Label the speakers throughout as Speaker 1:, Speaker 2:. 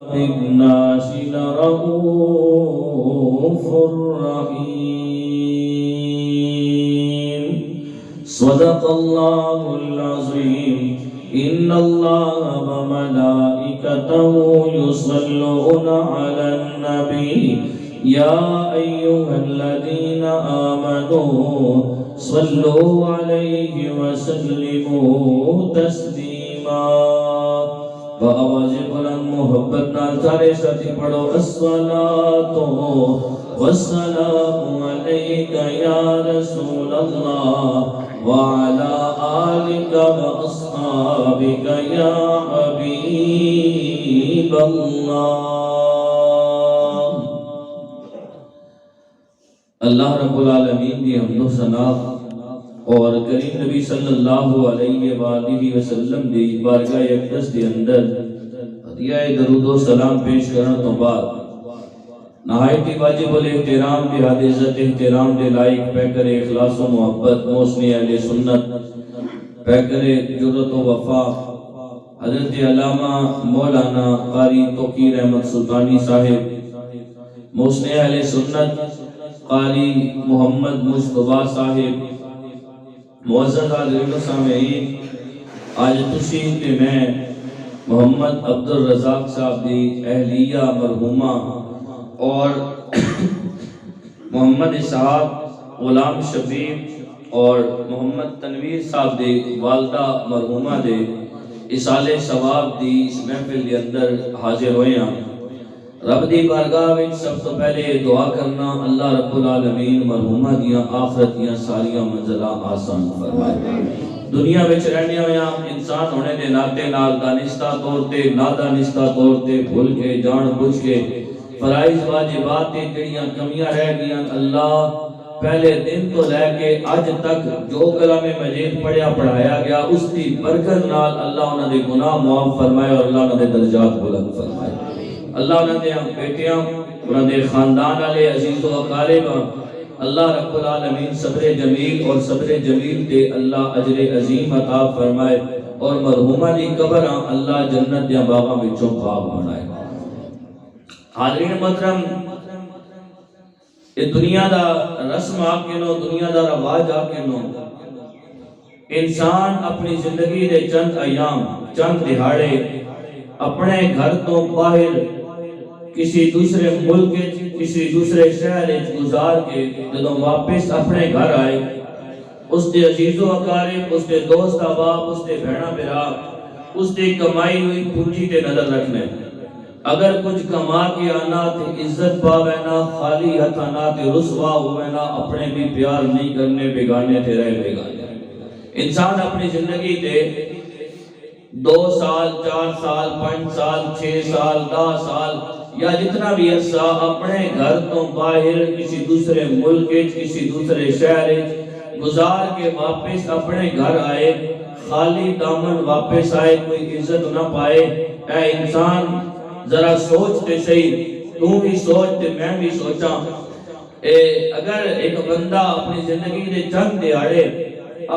Speaker 1: بالناس لرؤوف رحيم صدق الله العظيم إن الله وملائكته يصلون على النبي يا أيها الذين آمنوا صلوا عليه وسلموا تسليما بآواز بلند محبت نال سارے ساتھی پڑھو الصلاۃ والسلام علیک یا رسول اللہ وعلی آلک واصحابک یا حبیب اللہ۔ اللہ رب العالمین دی حمد و ثنا اور کریم نبی صلی اللہ علیہ وآلہ وسلم دی بارگاہ اقدس دے اندر ہدیہ درود و سلام پیش کرنے تو بعد نہایت واجب الاحترام بحد عزت احترام دے لائق پیکر اخلاص و محبت محسن اہل سنت پیکر جرت و وفا حضرت علامہ مولانا قاری توقیر احمد سلطانی صاحب محسن اہل سنت قاری محمد مصطفیٰ صاحب معزز حاضرین و سامعین، آج تسی تے میں محمد عبدالرزاق صاحب دی اہلیہ مرحومہ اور محمد اسحاق غلام شبیر اور محمد تنویر صاحب دی والدہ مرحومہ دے اصال ثواب دی اس محفل دے اندر حاضر ہوئے ہیں۔ رب دی بارگاہ وچ سب تو پہلے دعا کرنا اللہ رب العالمین مرحومہ دیاں آخرت دیاں ساریاں منزلاں آسان فرمائے۔ دنیا وچ رہنے ہویا انسان ہونے دے ناطے نال دانستہ طور تے نادانستہ طور تے بھول کے جان بوجھ کے فرائض واجبات تے جڑیاں کمیاں رہ گیاں اللہ پہلے دن تو لے کے آج تک جو کلام مجید پڑھیا پڑھایا گیا اس دی برکت نال اللہ انہاں دے گناہ معاف فرمائے اور اللہ انہاں دے درجات بلند فرمائے۔ اللہ انہاں دے بیٹیاں انہاں دے خاندان والے عزیز و اقارب اللہ رب العالمین صبر جمیل اور صبر جمیل دے اللہ اجر عظیم عطا فرمائے اور مرحومہ دی قبر اللہ جنت دے باغاں وچوں باغ بنائے۔ حاضرین محترم، یہ دنیا دا رسم آ کے نو دنیا دا رواج آ کے نو انسان اپنی زندگی دے چند ایام چند دہاڑے اپنے گھر تو باہر کسی دوسرے ملک کسی دوسرے شہر گزار کے جدوں واپس اپنے گھر آئے اس دے عزیز و اقارب اس دے دوست احباب اس دے بہنا بھرا اس دی کمائی ہوئی پونجی تے نظر رکھنے اگر کچھ کما کے آنا تے عزت پاوے نا خالی ہاتھ آنا تے رسوا ہوئے نا اپنے بھی پیار نہیں کرنے بیگانے تے رہ بیگانے۔ انسان اپنی زندگی تے 2 سال 4 سال 5 سال 6 سال 10 سال یا جتنا بھی عرصہ اپنے گھر تو باہر کسی دوسرے ملک کسی دوسرے شہر گزار کے واپس اپنے گھر آئے خالی دامن واپس آئے کوئی عزت نہ پائے۔ اے انسان ذرا سوچتے صحیح، تو بھی سوچتے میں بھی سوچاں، اگر ایک بندہ اپنی زندگی دے چند دیہاڑے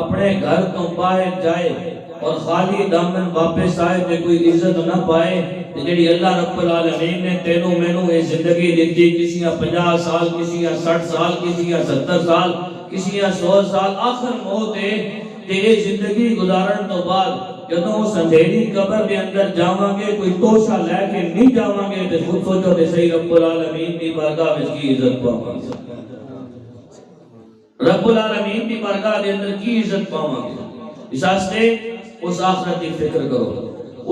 Speaker 1: اپنے گھر تو باہر جائے اور خالی دامن واپس آئے تے کوئی عزت نہ پائے جڑی اللہ رب العالمین نے تینوں مینوں یہ زندگی دیتی کسیاں 50 سال کسیاں 60 سال کسیاں 70 سال کسیاں 100 سال آخر موت ہے تے یہ زندگی گزارن تو بعد جدوں اس اندھیری قبر دے اندر جاواں گے کوئی توشہ لے کے نہیں جاواں گے تے خود سوچو تے صحیح رب العالمین دی بارگاہ وچ کی عزت پاواں گے، رب العالمین دی بارگاہ دے اندر کی عزت پاواں گے۔ اس واسطے اس آخرت دی فکر کرو،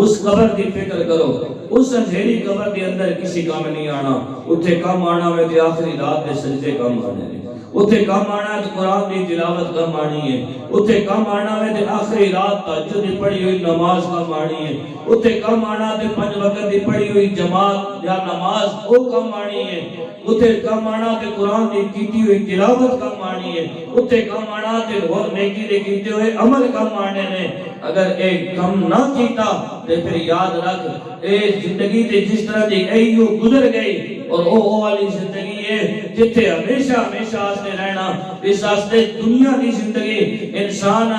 Speaker 1: اس قبر دی فکر کرو، اس اندھیری قبر دے اندر کسی کام نہیں آنا، اتھے کام آنا ہوئے تے آخری رات دے سجدے کام آنے ہیں، اتھے کام آنا ہے تے قرآن دی تلاوت کام آنی ہے، اتھے کام آنا ہے تے آخری رات تہجد دی پڑھی ہوئی نماز کام آنی ہے، اتھے کام آنا تے 5 وقت دی پڑھی ہوئی جماعت یا نماز وہ کام آنی ہے، اتھے کام آنا تے قرآن دی کیتی ہوئی تلاوت کام آنی ہے، اتھے کام آنا تے اور نیکی دے کیتے ہوئے عمل کام آنے نے۔ اگر ایک کم نہ کیتا تے پھر یاد رکھ اے زندگی تے جس طرح دی ایو گزر گئی اور او والی زندگی ہے جتھے ہمیشہ ہمیشہ آستے رہنا۔ اس آستے دنیا کی زندگی انسان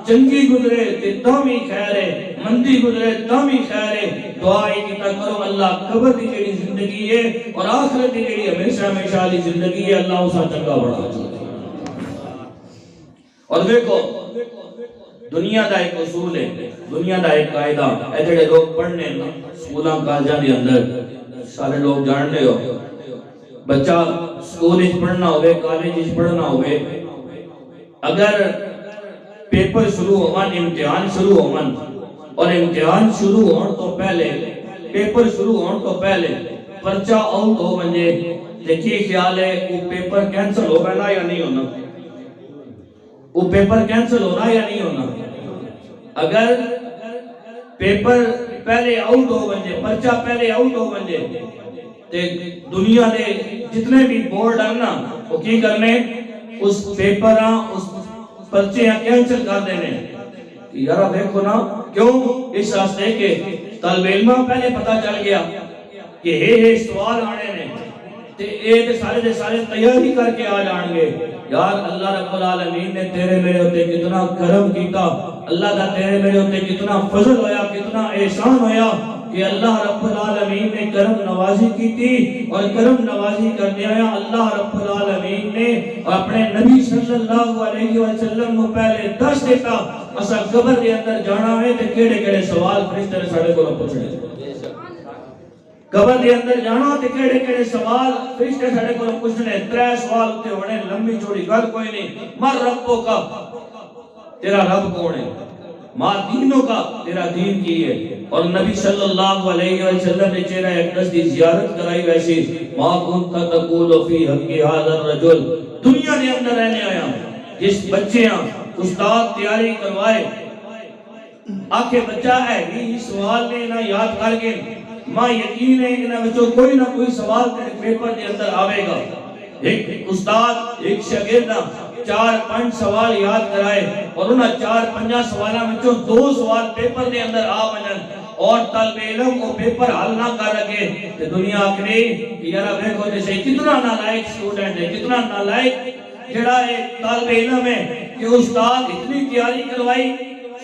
Speaker 1: چنگی گزرے تے تامی خیر ہے، مندی گزرے تامی خیر ہے۔ دعائی کیتا کرو اللہ قبر دی جڑی زندگی ہے اور آخرت دی جڑی ہمیشہ ہمیشہ دی زندگی ہے اللہ اسا چنگا بنا چھوڑے۔ اور دیکھو دنیا دا ایک اصول ہے، دنیا دا ایک قاعدہ اے جڑے لوگ پڑھنے نا سکولاں کالجاں دے اندر سارے لوگ جانتے ہو، بچہ سکول وچ پڑھنا ہوئے کالج وچ پڑھنا ہوئے، اگر پیپر شروع ہون امتحان شروع ہون اور امتحان شروع ہون تو پہلے پیپر شروع ہون تو پہلے پرچہ آؤٹ ہو ونجے تے کی خیال ہے وہ پیپر کینسل ہو گیا یا نہیں ہونا؟ وہ پیپر کینسل ہونا یا نہیں ہونا؟ اگر پیپر پہلے آؤٹ ہو ونجے پرچہ پہلے آؤٹ ہو ونجے تے دنیا دے جتنے بھی بورڈ ہیں نا وہ کی کرنے اس پیپراں اس پرچے کینسل کر دینے۔ یارہ دیکھو نا کیوں؟ اس راستے کے طالب علمہ پہلے پتہ چل گیا کہ ہے سوال آنے نے تے اے تے سارے تیاری کر کے آ جان گے۔ یار اللہ رب العالمین نے تیرے میرے ہوتے کتنا کرم کیتا، اللہ دا تیرے میرے ہوتے کتنا فضل ہویا، کتنا احسان ہویا کہ اللہ رب العالمین نے کرم نوازی کی تھی، اور کرم نوازی کرنے آیا اللہ رب العالمین نے اپنے نبی صلی اللہ علیہ وسلم کو پہلے دس دیتا اسا قبر دے اندر جانا ہے تے کیڑے کیڑے سوال فرشتے نے ساڈے کولوں پوچھنے، قبر دے اندر جانا تے کیڑے کیڑے سوال فرشتے ساڈے کولوں پوچھنے، ترے سوال تے ہونے لمبی چوڑی گل کوئی نہیں۔ مر ربو کا تیرا رب کون ہے، ما دینوں کا تیرا دین کی ہے، اور نبی صلی اللہ علیہ وسلم نے چہرہ اقدس دی زیارت کرائی ویسی ما کنت تقول فی حق هذا الرجل۔ دنیا دے اندر رہنے آیا جس بچیاں استاد تیاری کروائے آکھے بچہ ہے یہ سوال نے نہ یاد کر کے ماں یقین ہے انہاں وچوں کوئی نہ کوئی سوال تیرے پیپر دے اندر آوے گا۔ ایک استاد ایک شاگرد 4-5 سوال یاد کرائے اور انہاں 4-5 سوالاں وچوں 2 سوال پیپر دے اندر آ ونجن اور طالب علم کو پیپر حل نہ کر رکھے تے دنیا آکھے کہ یارا دیکھو تے صحیح کتنا نالائق سٹوڈنٹ ہے، کتنا نالائق جڑا ہے طالب علم ہے کہ استاد اتنی تیاری کروائی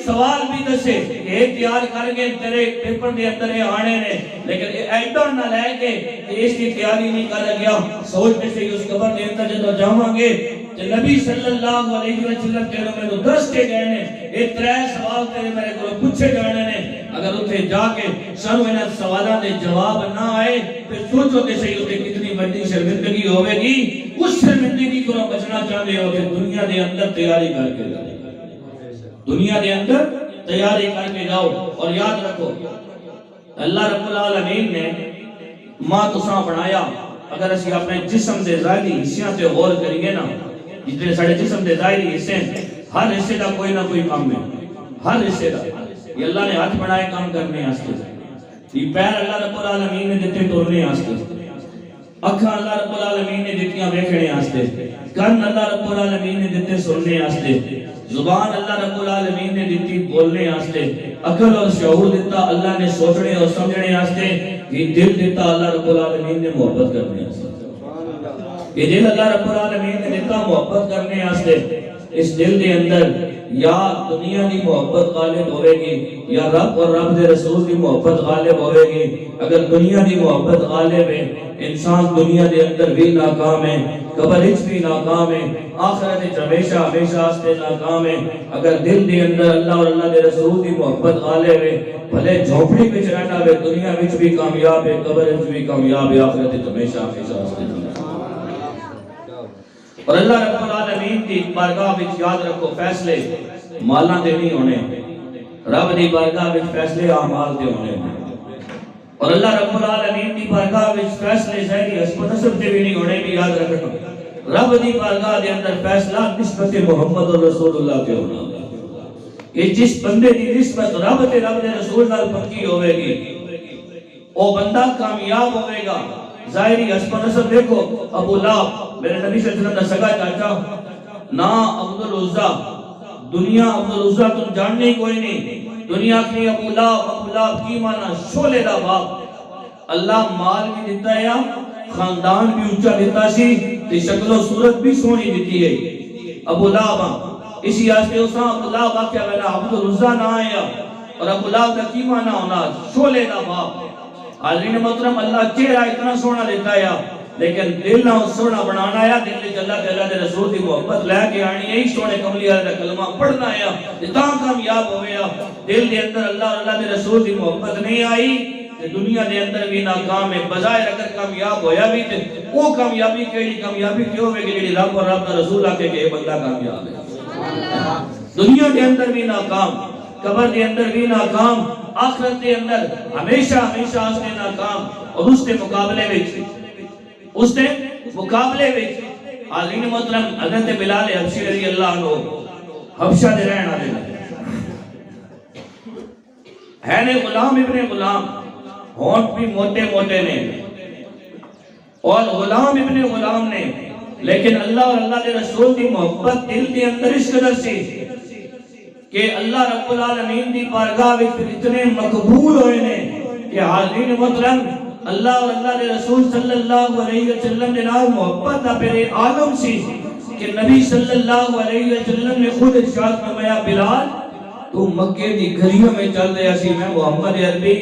Speaker 1: سوال بھی دسے کہ تیار کر کے تیرے پیپر دے اندر آنے نے، لیکن ایڈا نہ لے کے کہ اس کی تیاری نہیں کر گیا۔ سوچتے سے اس قبر دے اندر جدو جاواں گے کہ نبی صلی اللہ علیہ وسلم تیرے میں تو دس کے گئے نے، یہ 3 سوال تیرے میرے کو پوچھے جانے نے، اگر اتنے جا کے سانو انہاں سوالاں دے جواب نہ آئے پھر سوچو تے صحیح اتنے کتنی بڑی شرمندگی ہوے گی۔ اس شرمندگی کو بچنا چاہتے ہو کہ دنیا دے اندر تیاری کر کے جاؤ، دنیا دے اندر تیاری کر کے جاؤ۔ اور یاد رکھو اللہ رب العالمین نے ماں تساں بنایا، اگر اسی اپنے جسم دے ظاہری حصیاں تے غور کریے نا، جتنے سارے جسم دے ظاہری حصے ہر حصے دا کوئی نہ کوئی کام ہے، ہر حصے دا یہ اللہ نے ہاتھ بنائے کام کرنے واسطے، یہ پیر اللہ رب العالمین نے دیتے ٹورنے واسطے، اکھاں اللہ رب العالمین نے دیتیاں ویکھنے واسطے، کان اللہ رب العالمین نے دیتے سننے واسطے، زبان اللہ رب العالمین نے دیتی بولنے واسطے، عقل اور شعور دیتا اللہ نے سوچنے اور سمجھنے واسطے، یہ دل دیتا اللہ رب العالمین نے محبت کرنے واسطے، یہ دل اللہ رب العالمین نے دیتا محبت کرنے واسطے۔ اس دل دے اندر یا دنیا دی محبت غالب ہوئے گی یا رب اور رب دے رسول دی محبت غالب ہوئے گی۔ اگر دنیا دی محبت غالب ہے انسان دنیا دے اندر بھی ناکام ہے، قبر وچ بھی ناکام ہے، آخرت وچ ہمیشہ واسطے ناکام ہے۔ اگر دل دے اندر اللہ اور اللہ دے رسول دی محبت غالب ہے بھلے جھونپڑی وچ رہنا ہے دنیا وچ بھی کامیاب ہے، قبر وچ بھی کامیاب ہے، آخرت وچ ہمیشہ واسطے۔ اور اللہ رب العالمین کی بارگاہ وچ یاد رکھو فیصلے مالاں دے نہیں ہونے، رب دی بارگاہ وچ فیصلے اعمال دے ہونے، اور اللہ رب العالمین کی بارگاہ وچ فیصلے ظاہری حسب و نسب دے بھی نہیں ہونے بھی یاد رکھنا۔ رب دی بارگاہ دے اندر فیصلہ نسبت محمد رسول اللہ کے ہونا، کہ جس بندے دی نسبت رب تے رب دے رسول نال پکی ہوے گی وہ بندہ کامیاب ہوے گا۔ ظاہری حسب و نسب دیکھو، ابو لہب میرے نبی صلی اللہ علیہ وسلم کا سگا چاچا نا عبدالعزیٰ، دنیا عبدالعزیٰ تم جاننے ہی کوئی نہیں، دنیا کی ابو لہب کی مانا شولے دا باپ، اللہ مال بھی دیتا ہے خاندان بھی اونچا دیتا سی تے شکل و صورت بھی سونی دیتی ہے۔ ابو لہب اسی آستے اساں ابو لہب آکھیا وینا عبد العزا نہ آیا اور ابو لہب دا کی معنی ہونا شولے دا باپ۔ حاضرین محترم اللہ چہرہ اتنا سونا دیتا ہے لیکن دل نہ سونا بنانا ہے، دل نے اللہ تعالیٰ دے رسول دی محبت لے کے آنی ہے، سونے کملی والے دا کلمہ پڑھنا ہے تاں کامیاب ہوئے۔ دل دے اندر اللہ اور اللہ دے رسول دی محبت نہیں آئی تے دنیا دے اندر بھی ناکام ہے۔ بظاہر اگر کامیاب ہویا بھی تے وہ کامیابی کیڑی کامیابی کیوں ہوئے کہ جڑی رب اور رب دا رسول آ کے کہ بندہ کامیاب ہے۔ دنیا دے اندر بھی ناکام، قبر دے اندر بھی ناکام، آخرت دے اندر ہمیشہ ہمیشہ اس نے ناکام۔ اور اس کے مقابلے حاضرین محترم حضرت بلال حبشی رضی اللہ عنہ حبشہ دے رہن والے ہے نے غلام ابن غلام، ہونٹ بھی موٹے موٹے نے اور غلام ابن غلام نے، لیکن اللہ اور اللہ کے رسول کی محبت دل کے اندر اس قدر سے کہ اللہ رب العالمین دی بارگاہ وچ اتنے مقبول ہوئے نے کہ حاضرین محترم اللہ اور اللہ کے رسول صلی اللہ علیہ وسلم نے نال محبت دا پہلے عالم سی کہ نبی صلی اللہ علیہ وسلم نے خود ارشاد فرمایا بلال تو مکے دی گلیوں میں چل رہا سی، میں محمد عربی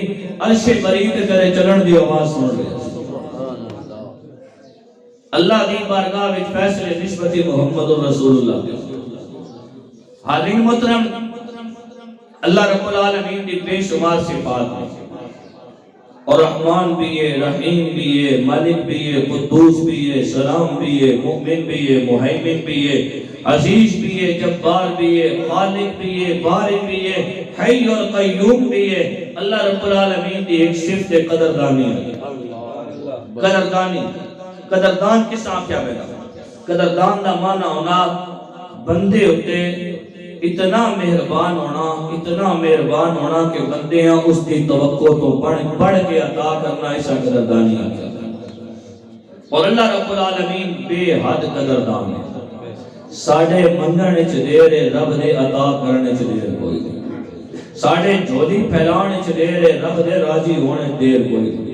Speaker 1: عرش برید کرے چلن دی آواز سن رہا سی۔ اللہ دی بارگاہ وچ فیصلے نسبت محمد رسول اللہ۔ حاضرین محترم اللہ رب العالمین دی بے شمار صفات ہیں اور رحمان بھی ہے، رحیم بھی ہے، مالک بھی ہے، قدوس بھی ہے، سلام بھی ہے، مؤمن بھی ہے، محیمن بھی ہے، عزیز بھی ہے، جبار بھی ہے، خالق بھی ہے، باری بھی ہے، حی اور قیوم بھی ہے۔ اللہ رب العالمین دی ایک صفت قدردانی ہے۔ قدردانی، قدردان کس طرح کیا بیٹا؟ قدردان دا معنی ہونا بندے ہوتے اتنا مہربان ہونا کہ بندے ہیں اس کی توقع تو بڑھ کے عطا کرنا، ایسا قدردانی آتا ہے۔ اور اللہ رب العالمین بے حد قدردان ہے۔ ساڑھے منگنے چھ دیر رب دے عطا کرنے چھ دیر کوئی نہیں، ساڑھے جھولی پھیلانے چھ دیر رب دے راضی ہونے دیر کوئی نہیں۔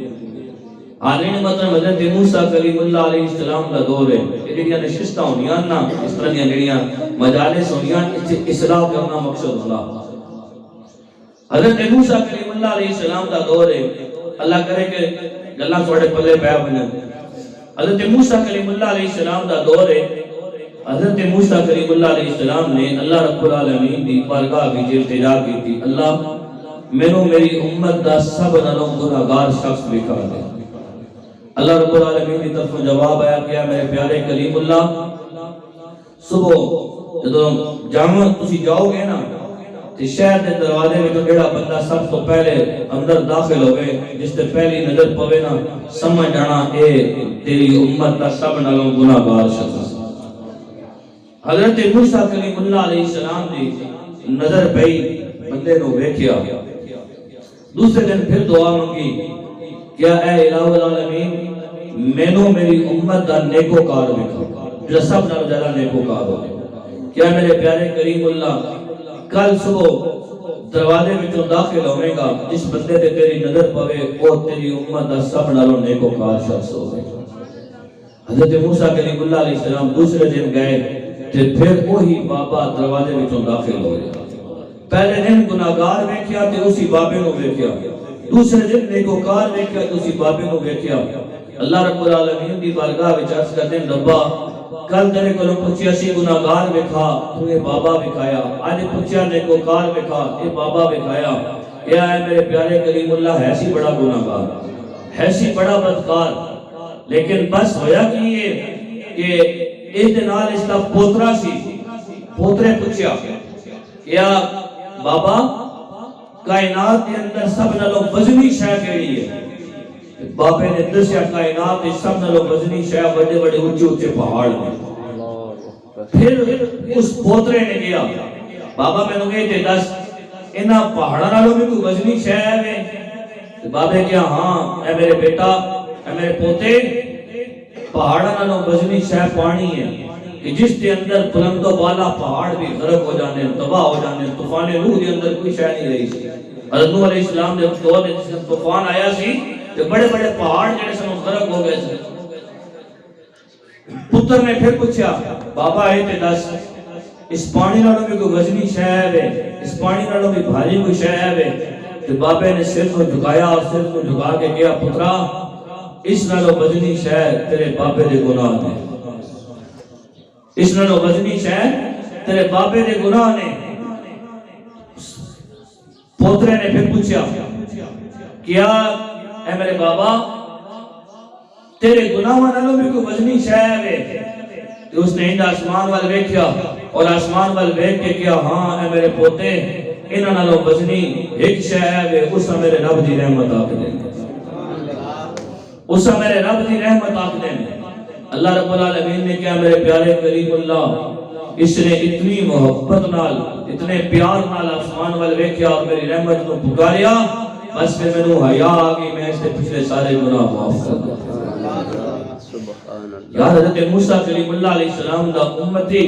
Speaker 1: حاضرین مطلب حضرت موسیٰ کلیم اللہ علیہ السلام کا دور ہے، یہ جڑیاں نشستہ ہونیاں نا، اس طرح دیاں جڑیاں مجالس ہونیاں، اصلاح کرنا مقصد ہونا۔ حضرت موسیٰ کلیم اللہ علیہ السلام کا دور ہے، اللہ کرے کہ اللہ تھوڑے پلے پہ بنے۔ حضرت موسیٰ کلیم اللہ علیہ السلام کا دور ہے، حضرت موسیٰ کلیم اللہ علیہ السلام نے اللہ رب العالمین دی بارگاہ بھی التجا کی تھی، اللہ مینوں میری امت دا سب نالوں گناہگار شخص لکھا دے۔ اللہ رب العالمین کی طرف جواب آیا کیا میرے پیارے کلیم اللہ، صبح جب جامع تسی جاؤ گے نا تو شہر کے دروازے میں تو جڑا بندہ سب تو پہلے اندر داخل ہوئے جس سے پہلی نظر پوے نا سمجھ جانا اے تیری امت دا سب نالوں گناہگار شخص۔ حضرت موسیٰ کلیم اللہ علیہ السلام دی نظر پئی بندے نو ویکھیا، دوسرے دن پھر دعا منگی کیا اے الہ العالمین مینوں میری امت دا نیکوکار ویکھا جو سب نال زیادہ نیکوکار ہو۔ کیا میرے پیارے کریم اللہ کل صبح دروازے وچوں داخل ہوے گا جس بندے تے تیری نظر پوے وہ تیری امت دا سب نالوں نیکوکار شخص ہوے۔ حضرت موسیٰ کلیم اللہ علیہ السلام دوسرے دن گئے تے پھر وہی بابا دروازے وچوں داخل ہوئے۔ پہلے دن گناہگار ویکھیا تے اسی بابے نو ویکھیا، دوسرے دن نیکوکار ویکھیا تے اسی بابے نو ویکھیا۔ اللہ رب العالمین دی بارگاہ وچ عرض کرتے ہیں ربا کل تیرے کولوں پوچھیا سی گناہگار ویکھا تو یہ بابا وکھایا، اج پوچھیا نیکوکار ویکھا یہ بابا وکھایا۔ اے اے میرے پیارے کلیم اللہ ہے سی بڑا گناہگار، ہے سی بڑا بدکار، لیکن بس ہویا کی یہ کہ اس دے نال اس دا پوترا سی، پوترے پوچھیا یا بابا کائنات کے اندر سب نالوں وزنی شے کیڑی ہے؟ بابے نے دسیا کائنات کے سب نالوں وزنی شے بڑے بڑے اونچے اونچے پہاڑ ہیں۔ پھر اس پوترے نے کہا بابا میں نے کہے تے دس انہاں پہاڑاں نالوں بھی کوئی وزنی شے ہے؟ بابے کہا ہاں اے میرے بیٹا اے میرے پوتے پہاڑاں نالوں وزنی شے پانی ہے کہ جس کے اندر بلند و بالا پہاڑ بھی غرق ہو جانے تباہ ہو جانے، طوفان نوح کے اندر کوئی شے نہیں رہی سی۔ حضرت نوح علیہ السلام نے دور میں جس طوفان آیا سی تو بڑے بڑے پہاڑ جڑے سن غرق ہو گئے تھے۔ پتر نے پھر پوچھا بابا اے تے دس اس پانی نالوں بھی کوئی وزنی شے ہے، اس پانی نالوں بھی بھاری کوئی شے ہے، تو بابے نے سر کو جھکایا اور سر کو جھکا کے کہا پترا اس نالوں وزنی شے تیرے بابے دے گناہ نے، اس نالوں وزنی شے تیرے بابے دے گناہ نے۔ پوترے نے پھر پوچھا کیا اے میرے بابا تیرے گناہ نالوں بھی کوئی وزنی شے ہے؟ تو اس نے آسمان وال ویکھیا اور آسمان وال ویکھ کے کہا ہاں اے میرے پوتے انہاں نالوں وزنی ایک شے ہے، اس میرے رب دی رحمت آکھ دے، اس میرے رب دی رحمت آکھ دے۔ اللہ رب العالمین نے کہا میرے پیارے کریم اللہ اس نے اتنی محبت نال اتنے پیار نال آسمان وال ویکھیا اور میری رحمت کو پکاریا، بس پھر مینوں حیا آ گئی، میں اس کے پچھلے سارے گناہ معاف کر دوں۔ یا حضرت موسیٰ کلیم اللہ علیہ السلام دا امتی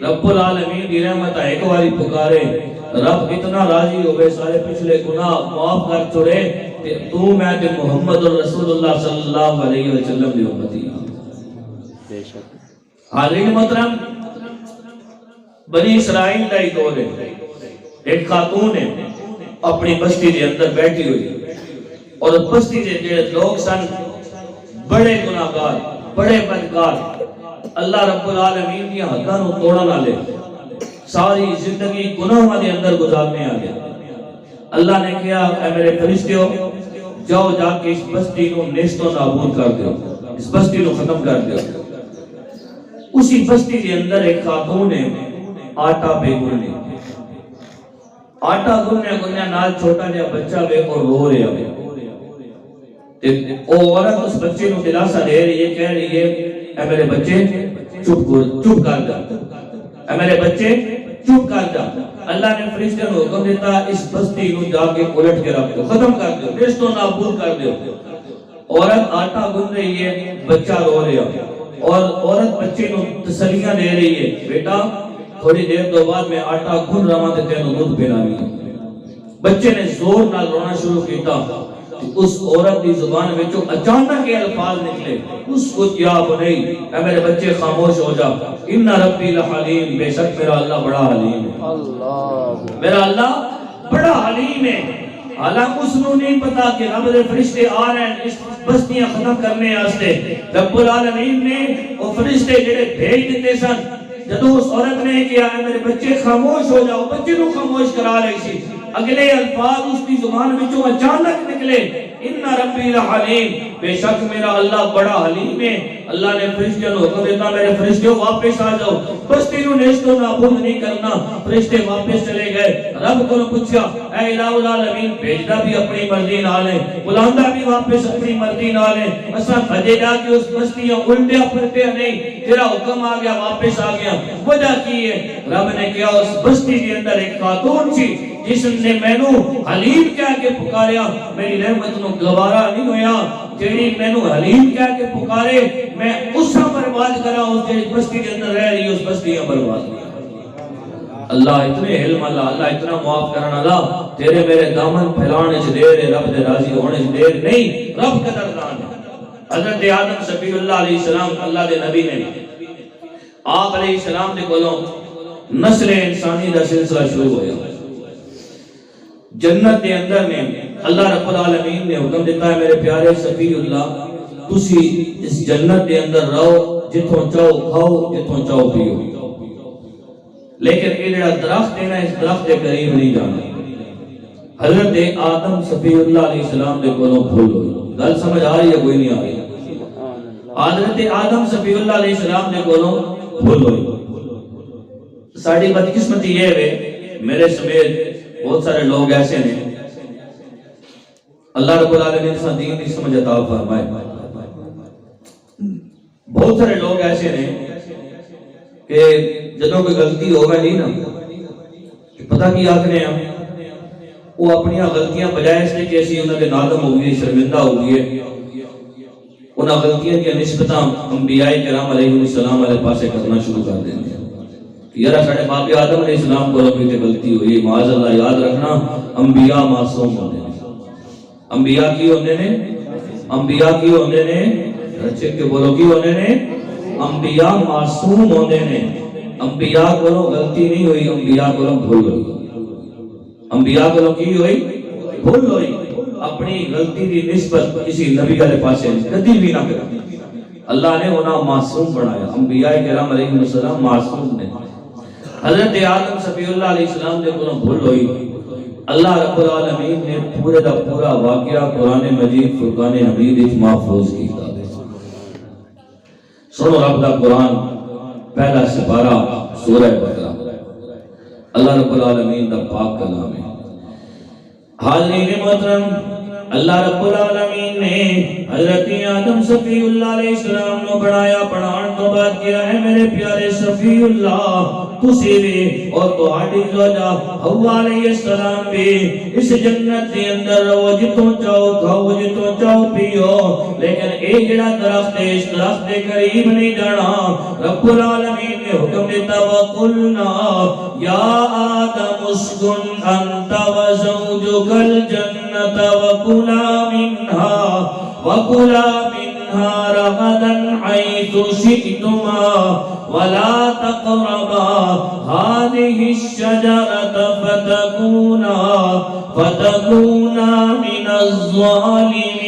Speaker 1: رب العالمین دی رحمت ایک باری پکارے، رب اتنا راضی ہوئے سارے پچھلے گناہ معاف کر چھوڑے کہ تو میں تے محمد رسول اللہ صلی اللہ علیہ وسلم دی امتی بے شک۔ حاضرین محترم، بنی اسرائیل کا ہی دور ہے، ایک خاتون ہے اپنی بستی دے اندر بیٹھی ہوئی اور بستی دے جڑے لوگ سن بڑے گناہگار بڑے بدکار، اللہ رب العالمین کی حداں نوں توڑن والے، ساری زندگی گناہاں دے اندر گزارنے والے۔ اللہ نے کہا اے میرے فرشتیو جاؤ جا کے اس بستی کو نیست و نابود کر دو، اس بستی کو ختم کر دو۔ اسی بستی کے اندر ایک خاتون ہے آٹا بے گننے، آٹا گننے گننے نال چھوٹا جہا بچہ بے اور رو رہا ہے، وہ عورت اس بچے کو دلاسا دے رہی ہے، کہہ رہی ہے اے میرے بچے چپ کر جا، اے میرے بچے چپ کر جا۔ اللہ نے فرشتے کو حکم دیتا اس بستی کو جا کے الٹ کے رکھ دو، ختم کر دو، نیست و نابود کر دو۔ عورت آٹا گن رہی ہے، بچہ رو رہا ہے، اور عورت بچے کو تسلیاں دے رہی ہے، بیٹا تھوڑی دیر تو بعد میں آٹا گن رہا تے تینوں دودھ پلانی ہے۔ بچے نے زور نال رونا شروع کیتا، اس عورت کی زبان میں جو اچانک یہ الفاظ نکلے، اس کو کیا بنی اے میرے بچے خاموش ہو جا، ان ربی لحلیم، بے شک میرا اللہ بڑا حلیم ہے، میرا اللہ بڑا حلیم ہے۔ حالانکہ اس نے نہیں پتا کہ رب دے فرشتے آ رہے ہیں اس بستیاں ختم کرنے واسطے۔ رب العالمین نے وہ فرشتے جڑے بھیج دیتے سن، جدوں اس عورت نے کہا اے میرے بچے خاموش ہو جاؤ، بچے کو خاموش کرا رہی سی، اگلے الفاظ اس کی زبان وچوں اچانک نکلے، ان ربی لحلیم، بے شک میرا اللہ بڑا حلیم ہے۔ اللہ نے فرشتوں کو حکم دیتا میرے فرشتوں واپس آ جاؤ، بستی کو نیست و نابود نہیں کرنا۔ فرشتے واپس چلے گئے، رب کو پوچھا اے الہ العالمین بھیجنا بھی اپنی مرضی نال ہے، بلانا بھی واپس اپنی مرضی نال ہے، اساں بھجے جا کے اس بستیاں الٹیا پھرتے نہیں، تیرا حکم آ گیا واپس آ گیا، وجہ کی ہے؟ رب نے کہا اس بستی کے اندر ایک خاتون تھی جس نے مینوں حلیم کہہ کے پکاریا، میری رحمت نو گوارا نہیں ہویا، جیڑی مینوں حلیم کہہ کے پکارے میں اس سے برباد کرا، اس جیڑی بستی کے اندر رہ رہی اس بستیاں برباد کیا۔ اللہ اتنے علم والا، اللہ اتنا معاف کرنا والا، تیرے میرے دامن پھیلانے سے دیر ہے، رب دے راضی ہونے سے دیر نہیں، رب قدردان ہے۔ حضرت آدم صفی اللہ علیہ السلام اللہ دے نبی نے، آپ علیہ السلام دے کولوں نسل انسانی دا سلسلہ شروع ہویا۔ جنت دے اندر میں اللہ رب العالمین نے حکم دیتا ہے میرے پیارے صفی اللہ تسی اس جنت دے اندر رہو، جتوں چاہو کھاؤ، جتوں چاہو پیو، لیکن یہ جڑا درخت ہے نا اس درخت کے قریب نہیں جانا۔ حضرت آدم صفی اللہ علیہ السلام دے کولوں بھول ہوئی، گل سمجھ آ رہی ہے کوئی نہیں آ رہی؟ حضرت آدم صفی اللہ علیہ السلام دے کولوں بھول ہوئی۔ ساڑی بدقسمتی یہ ہے میرے سمیت بہت سارے لوگ ایسے ہیں، اللہ رب العالمین سے دین کی سمجھ عطا فرمائے، بہت سارے لوگ ایسے ہیں کہ جدوں کوئی غلطی ہوگا نہیں نا پتہ کی آکھنے ہیں، وہ اپنی غلطیاں بجائے اس نے کہ اسی انہوں نے نادم ہوگی شرمندہ ہوگی ہے، انہاں غلطیاں کی نسبتاں انبیاء کرام علیہ السلام علیہ پاسے کرنا شروع کر دیں گے۔ یارا ساڑھے باپ آدم علیہ السلام کو ربی تے غلطی ہوئی، معاذ اللہ یاد رکھنا انبیاء معصوم ہونے نے، انبیاء کی ہونے نے، انبیاء کی ہونے نے، رچے کے بولو کی ہونے نے، انبیاء معصوم ہونے نے۔ انبیاء کو غلطی نہیں ہوئی، انبیاء کو بھول ہوئی، انبیاء کو کی ہوئی؟ بھول ہوئی۔ اپنی غلطی دی نسبت کسی نبی علیہ پاسے کبھی بھی نہ کریں۔ اللہ نے انہیں معصوم بنایا، انبیاء کرام علیہ السلام معصوم نے۔ حضرت آدم صفی اللہ علیہ السلام نے انہیں بھول ہوئی، اللہ رب العالمین نے پورے دا پورا واقعہ قرآن مجید فرقان حمید وچ محفوظ کیتا۔ سنو رب دا قرآن پہلا سپارہ سورہ بقرہ، اللہ رب العالمین دا پاک کلام ہے۔ حاضرین محترم، اللہ رب العالمین نے حضرت آدم صفی اللہ علیہ السلام کو بنایا، بنان تو بعد کیا ہے میرے پیارے صفی اللہ، تسی بھی اور تہاڈی زوجہ حوا علیہ السلام بھی اس جنت کے اندر رہو، جتوں چاہو کھاؤ، جتوں چاہو پیو، لیکن ایک جڑا درخت ہے اس درخت کے قریب نہیں جانا۔ رب العالمین نے حکم دیتا، وَقُلْنَا يَا آدَمُ اسْكُنْ أَنْتَ وَزَوْجُكَ الْجَنَّةَ وَكُلَا مِنْهَا رَغَدًا حَيْثُ شِئْتُمَا وَلَا تَقْرَبَا هَٰذِهِ الشَّجَرَةَ فَتَكُونَا مِنَ الظَّالِمِينَ۔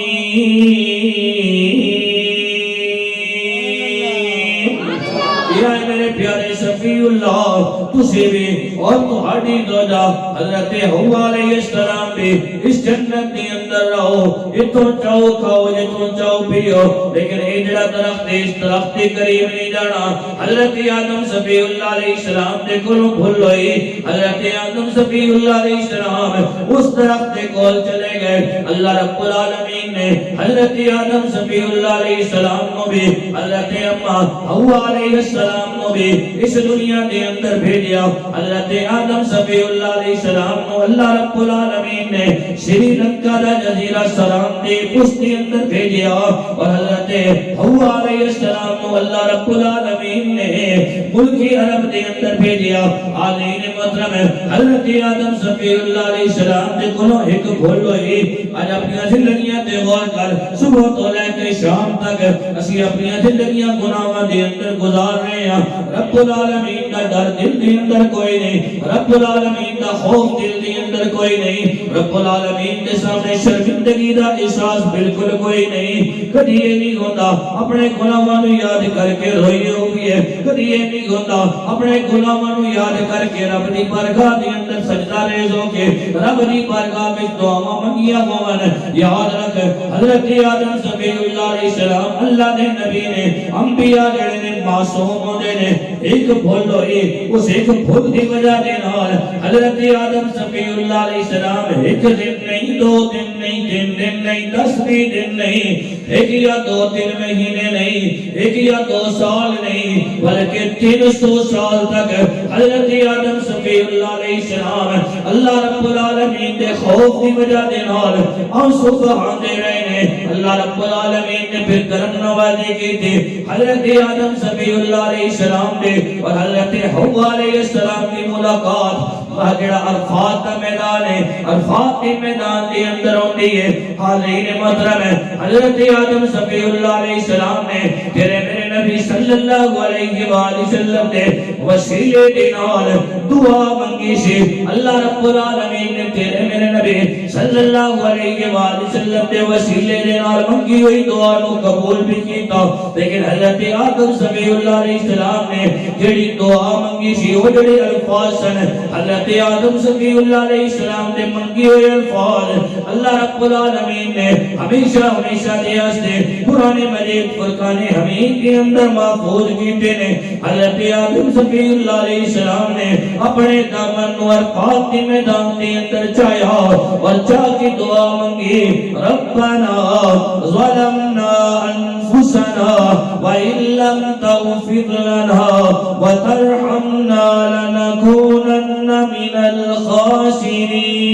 Speaker 1: یہ ہے میرے پیارے صفی اللہ، تسی بھی اور تہاڈی زوجہ حضرت حوا علیہ السلام بھی اس جنت کے اندر رہو، جتوں چاہو کھاؤ، جتوں چاہو پیو، لیکن اے جڑا درخت ہے اس درخت کے قریب نہیں جانا۔ حضرت آدم صفی اللہ علیہ السلام دے کولوں بھول ہوئی، حضرت آدم صفی اللہ علیہ السلام اس درخت کے کول چلے گئے۔ اللہ رب العالمین نے حضرت آدم صفی اللہ علیہ السلام کو بھی حضرت اما حوا علیہ السلام کو بھی اس دنیا کے اندر بھیجیا۔ حضرت آدم صفی اللہ علیہ السلام کو اللہ رب العالمین نے سری لنکا دا جزیرہ سلام دے اس کے اندر بھیجیا، اور حضرت حوا علیہ السلام کو اللہ رب العالمین نے ملک عرب کے اندر بھیجیا۔ حاضرین محترم، حضرت آدم صفی اللہ علیہ السلام دے کولوں ایک بھول ہوئی۔ آج اپنی زندگیاں تے غور کر، صبح تو لے کے شام تک اسی اپنی زندگیاں گناہاں دے اندر گزار رہے ہیں۔ رب العالمین کا ڈر دل دے اندر کوئی نہیں، رب العالمین کا خوف دل دے اندر کوئی نہیں، رب العالمین کے سامنے شرمندگی دا احساس بالکل کوئی نہیں۔ کدی یہ نہیں ہوتا اپنے گناہاں نوں یاد کر کے روئے ہوئی ہے، کدی یہ نہیں ہوتا اپنے گناہاں نوں یاد کر کے رب دی بارگاہ دے اندر سجدہ ریز ہو کے رب دی بارگاہ وچ دعاواں منگیاں ہون۔ یاد رکھ، حضرت آدم صفی اللہ علیہ السلام اللہ دے نبی نے، انبیاء جڑے نے معصوم ہوندے نے، ایک بھول ہوئی، اس ایک بھول دی وجہ دے نال حضرت آدم صفی اللہ علیہ السلام ایک دن نہیں، دو دن نہیں، تین دن نہیں، 10 دن نہیں، ایک یا 2-3 مہینے نہیں، ایک یا 2 سال نہیں، بلکہ 300 سال تک حضرت آدم صفی اللہ علیہ السلام اللہ رب العالمین دے خوف دی وجہ دے نال آنسو بہاندے رہے نے۔ اللہ رب العالمین نے پھر کرم نوازی کی تھی حضرت آدم صفی اللہ علیہ السلام دے اور حضرت حوا علیہ السلام کی ملاقات جڑا عرفات کا میدان ہے، عرفات کے میدان کے اندر ہوتی ہے۔ حاضرین محترم، حضرت آدم صفی اللہ علیہ السلام نے تیرے میرے نبی صلی اللہ علیہ وآلہ وسلم نے وسیلے دے نال دعا منگی سی۔ اللہ رب العالمین نے تیرے میرے نبی صلی اللہ علیہ وآلہ وسلم نے وسیلے دے نال منگی ہوئی دعا نو قبول بھی کیتا، لیکن حضرت آدم صفی اللہ علیہ السلام نے جڑی دعا منگی سی وہ جڑے الفاظ سن حضرت آدم صفی اللہ علیہ السلام نے منگی ہوئے الفاظ اللہ رب العالمین نے ہمیشہ ہمیشہ دیاس نے قرآن مجید فرقان حمید کے اندر محفوظ کیتے نے۔ حضرت آدم صفی اللہ علیہ السلام نے اپنے دامن اور پاک کے میدان کے اندر چایا اور چاہ کی دعا منگی، ربنا ظلمنا انفسنا وَإِن لَّمْ تَغْفِرْ لَنَا وَتَرْحَمْنَا لَنَكُونَنَّ مِنَ الْخَاسِرِينَ۔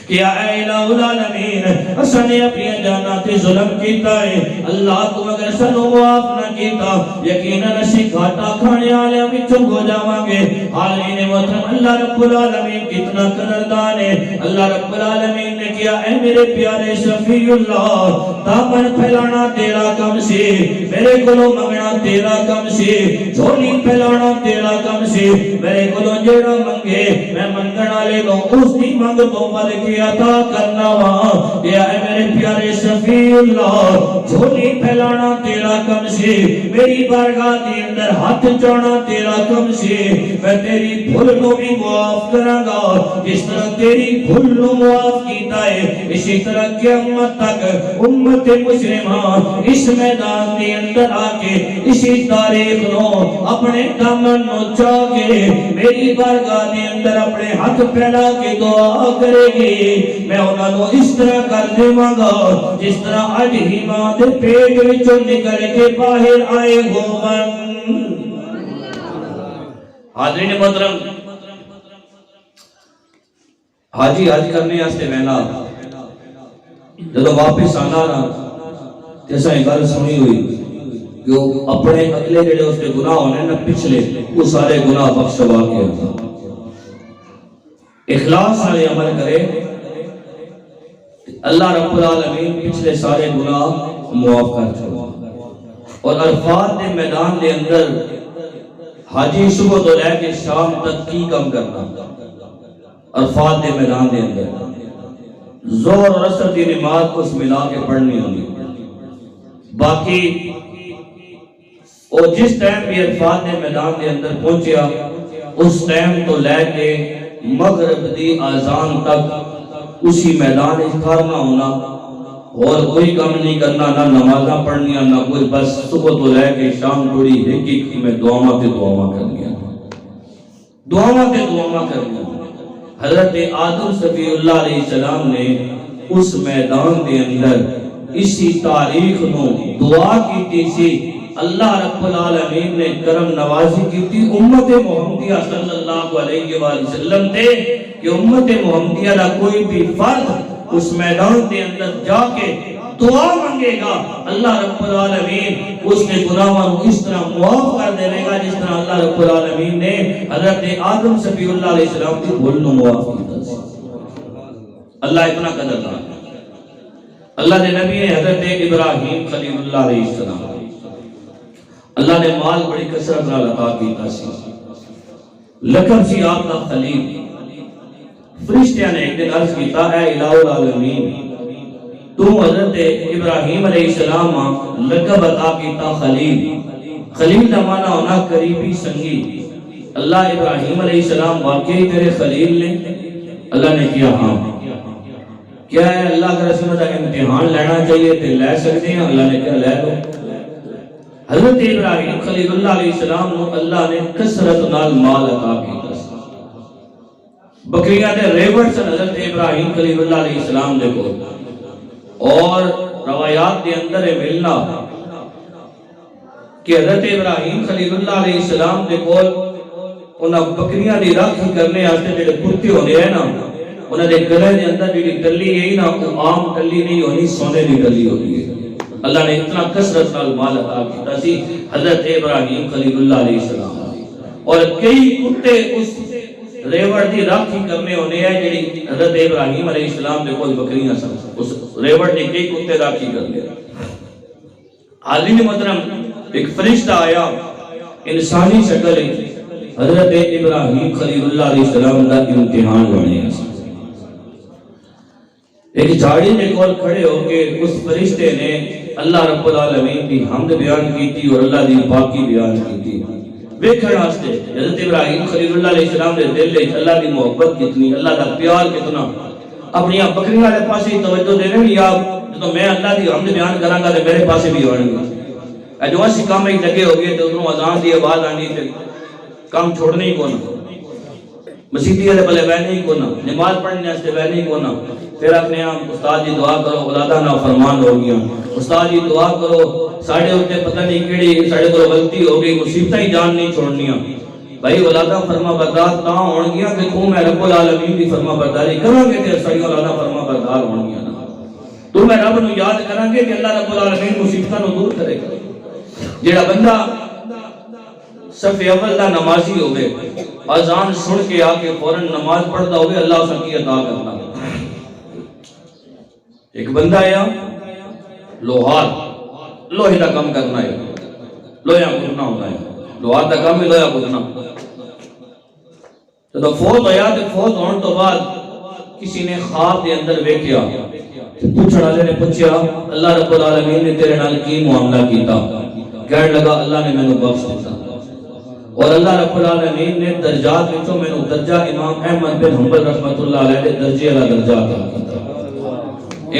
Speaker 1: کیا اے الہ العالمین، اسنے اپنی جانات ظلم کیتا ہے، اللہ تو اگر سنو معاف نہ کیتا یقیناً اسی گھاٹا کھانے والے وچوں ہو جاواں گے۔ حالین محترم اللہ رب العالمین کتنا قدردان ہے۔ اللہ رب العالمین نے کیا اے میرے پیارے شفیع اللہ دامن پھیلانا تیرا کم سی، میرے کولوں منگنا تیرا کم سی، جھولی پھیلانا تیرا کم سی، میرے کولوں جیڑا منگے میں منگن والے کو اس دی منگ تو ود کے عطا کرنا وا۔ یا اے میرے پیارے شفیع اللہ جھولی پھیلانا تیرا کم سی، میری بارگاہ دے اندر ہاتھ چاہنا تیرا کم سی، میں تیری بھول کو بھی معاف کراں گا جس طرح تیری بھول کو معاف کیتا ہے، اسی طرح قیامت تک امت مسلمہ اس میدان دے اندر آ کے اسی تاریخ نو اپنے دامن نو چاہ کے میری بارگاہ دے اندر اپنے ہاتھ پھیلا کے دعا کرے گی، میں انہاں نو اس طرح کر دیواں گا جس طرح اج ہی ماں دے پیٹ وچوں نکل کے باہر آئے ہون۔ حاضرین محترم حاجی حج کرنے واسطے ویلا جدو واپس آنا نا جیسا ایک گل سنی ہوئی کہ وہ اپنے اگلے جڑے اس کے گناہ ہونے نا پچھلے وہ سارے گناہ بخشوا کے اخلاص والے عمل کرے اللہ رب العالمین پچھلے سارے گناہ معاف کر چھوڑا۔ اور عرفات کے میدان کے اندر حاجی صبح تو لے کے شام تک کی کم کرنا، عرفات کے میدان کے اندر زور اور عصر کی نماز کو اس ملا کے پڑھنی ہوگی، باقی اور جس ٹائم بھی عرفات کے میدان کے اندر پہنچیا اس ٹائم تو لے کے مغرب دی آزان تک اسی میدان کھڑنا ہونا، اور کوئی کام نہیں کرنا، نہ نمازاں پڑھنیاں نہ کوئی، بس صبح تو لے کے شام تھوڑی ایک میں دعاواں تے دعاواں کرنیاں، دعاواں تے دعاواں کرنیاں۔ حضرت آدم صفی اللہ علیہ السلام نے اس میدان کے اندر اسی تاریخ نو دعا کی سی، اللہ رب العالمین نے کرم نوازی کی تھی امت محمدیہ صلی اللہ علیہ وآلہ وسلم تے کہ امت محمدیہ دا کوئی بھی فرد اس میدان کے اندر جا کے دعا مانگے گا، اللہ رب العالمین اس کے گناہوں کو اس طرح معاف کر دے گا جس طرح اللہ رب العالمین نے حضرت آدم صفی اللہ علیہ السلام کی بھول کو معاف کیا۔ اللہ اتنا قدردان ہے۔ اللہ نے نبی ہے حضرت ابراہیم خلیل اللہ علیہ السلام، اللہ نے مال بڑی کثرت نال عطا کیتا سی، لقب سی آپ کا خلیل۔ فرشتیاں نے ایک دن عرض کیتا اے الہ العالمین تو حضرت ابراہیم علیہ السلام لقب عطا کیتا خلیل، خلیل کا معنی ہونا قریبی سنگی، اللہ ابراہیم علیہ السلام واقعی تیرے خلیل نے؟ اللہ نے کیا ہاں۔ کیا ہے اللہ کا رسول کا امتحان لینا چاہیے تو لے سکتے ہیں؟ اللہ نے کیا لے لو۔ حضرت ابراہیم خلیل اللہ علیہ السلام نو اللہ نے کثرت نال مال عطا کیتا، بکریاں دے ریوڑ سے حضرت ابراہیم خلیل اللہ علیہ السلام دے کو، اور روایات دے اندر ملنا کہ حضرت ابراہیم خلیل اللہ علیہ السلام دے کو انہاں بکریاں دی راکھی کرنے واسطے جڑے کتے ہوندے ہیں نا انہاں دے گلے دے اندر جڑی ٹلی ہے نا وہ عام ٹلی نہیں ہونی، سونے دی ٹلی ہوتی ہے۔ اللہ نے اتنا کثرت نال مال عطا کیتا سی حضرت ابراہیم خلیل اللہ علیہ السلام، اور کئی کتے اس ریوڑ دی راکھی کرنے ہونے ہیں جڑی حضرت ابراہیم علیہ السلام دے کول بکریاں سن، اس ریوڑ نے کئی کتے راکھی کر لیا۔ حاضرین محترم ایک فرشتہ آیا انسانی شکل حضرت ابراہیم خلیل اللہ علیہ السلام کا امتحان لینے ہیں۔ ایک جھاڑی کے کول کھڑے ہو کے اس فرشتے نے اللہ رب العالمین کی حمد بیان کی تھی اور اللہ دی پاکی بیان کی تھی۔ ویکھن واسطے حضرت ابراہیم خلیل اللہ علیہ السلام دے دل وچ اللہ دی محبت کتنی، اللہ دا پیار کتنا، اپنی بکریاں والے پاسے توجہ دے رہے یا جدوں میں اللہ دی حمد بیان کراں گا تے میرے پاسے بھی آن گے۔ جو اسی کام وچ لگے ہو گئے تے انہوں اذان دی آواز آنی تے کام چھوڑنے ہی کون، مسیحی والے بلے بہنے ہی کون، نماز پڑھنے واسطے بہنے ہی کون، پھر اپنے آپ استاد جی دعا کرو اولاداں نا فرمان ہو گیا، استاد جی دعا کرو ساڑھے ہوتے پتہ نہیں کیڑی ساڑھے کو غلطی ہو گئی، مصیبتیں ہی جان نہیں چھوڑنیاں۔ بھائی اولاداں فرما بردار تاں ہون گیا کہ تو میں رب العالمین دی فرما برداری کراں گے تے ساری اولاداں فرما بردار ہون گیا نا، تو میں رب نو یاد کراں گے کہ اللہ رب العالمین مصیبتاں نو دور کرے گا۔ جڑا بندہ صف اول دا نمازی ہوئے اذان سن کے آ کے فوراً نماز پڑھتا ہوئے اللہ اس کی عطا کرنا. ایک بندہ ہے لوہار لوہے دا کام کرنا ہے لوہا گھنا ہوتا ہے لوہار دا کام ہے لوہا گھنا. تو فوت ہویا تو فوت ہونے تو بعد کسی نے خواب دے اندر ویکھیا پوچھنے والے نے پوچھا اللہ رب العالمین نے تیرے نال کی معاملہ کیتا؟ کہنے لگا اللہ نے مینوں بخش دیتا اور اللہ رب العالمین نے درجات وچوں مینوں درجہ امام احمد بن حنبل رحمۃ اللہ علیہ دے درجے والا درجہ عطا کیتا.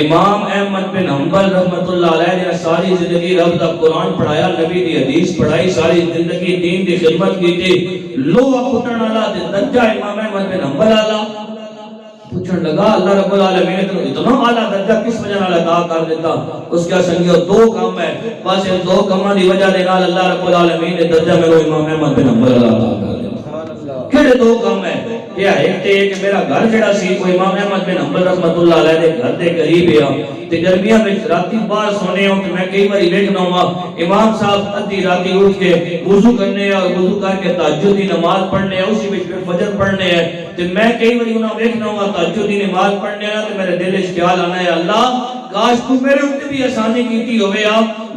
Speaker 1: امام احمد بن حنبل رحمۃ اللہ علیہ نے ساری زندگی رب دا قرآن پڑھایا نبی دی حدیث پڑھائی ساری زندگی دین دی خدمت کی تھی. لوہا پھٹن والا تے درجہ امام احمد بن حنبل والا. پوچھن لگا اللہ رب العالمین نے اتنا اعلیٰ درجہ کس وجہ نال عطا کر دیتا؟ اس کا سنگیو دو کام ہے بس ان دو کاماں دی وجہ دے نال اللہ رب العالمین نے درجہ میرے امام احمد بن حنبل والا عطا کر دیتا. کیڑے دو کام ہے؟ کیا ایک تے کہ میرا گھر جڑا سی کوئی امام احمد بن حنبل رحمۃ اللہ علیہ دے گھر دے قریب ہے تے گرمیاں وچ راتی باہر سونے ہوں تے میں کئی باری ویکھنا ہوا امام صاحب ادھی راتی اٹھ کے وضو کرنے اور وضو کر کے تہجد دی نماز پڑھنے اسی وچ پھر فجر پڑھنے ہے تے میں کئی باری انہاں ویکھنا ہوا تہجد دی نماز پڑھنے ہے تے میرے دل وچ خیال آنا ہے اللہ کاش تو میرے اوپر بھی آسانی کیتی ہوے